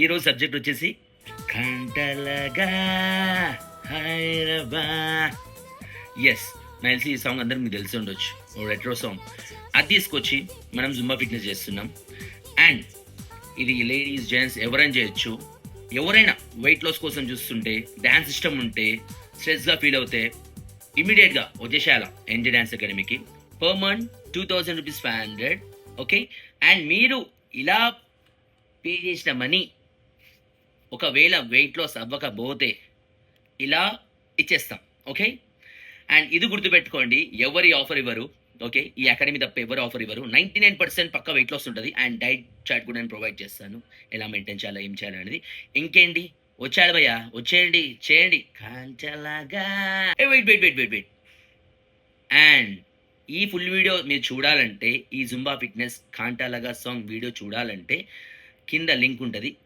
ఈరోజు సబ్జెక్ట్ వచ్చేసి కంటలగా హైరబా. ఎస్, నాకు తెలిసి ఈ సాంగ్ అందరికి మీకు తెలిసి ఉండొచ్చు, ఓ రెట్రో సాంగ్. అది తీసుకొచ్చి మనం జుంబా ఫిట్నెస్ చేస్తున్నాం. అండ్ ఇది లేడీస్ జెంట్స్ ఎవరైనా చేయొచ్చు. ఎవరైనా వెయిట్ లాస్ కోసం చూస్తుంటే, డ్యాన్స్ ఇష్టం ఉంటే, స్ట్రెస్గా ఫీల్ అవుతే ఇమీడియట్గా వచ్చేసేయాల ఎన్జే డ్యాన్స్ అకాడమీకి. Per month 2000 rupees 500. Okay. And మీరు ఇలా పే చేసిన మనీ ఒకవేళ వెయిట్ లాస్ అవ్వకపోతే ఇలా ఇచ్చేస్తాం. ఓకే. అండ్ ఇది గుర్తుపెట్టుకోండి, ఎవరి ఆఫర్ ఇవ్వరు. ఓకే, ఈ అకాడమీ తప్ప ఎవరు ఆఫర్ ఇవ్వరు. 99% పక్క వెయిట్ లాస్ ఉంటుంది. అండ్ డైట్ చార్ట్ కూడా నేను ప్రొవైడ్ చేస్తాను, ఎలా మెయింటైన్ చేయాలా, ఏం చేయాలి అనేది. ఇంకేంటి, వచ్చాడు భయ్యా, వచ్చేయండి, చేయండి కాంచలాగా. Wait wait wait wait wait. And ఈ ఫుల్ వీడియో మీరు చూడాలంటే, ఈ జుంబా ఫిట్నెస్ కాంటాలగా సాంగ్ వీడియో చూడాలంటే కింద లింక్ ఉంటుంది,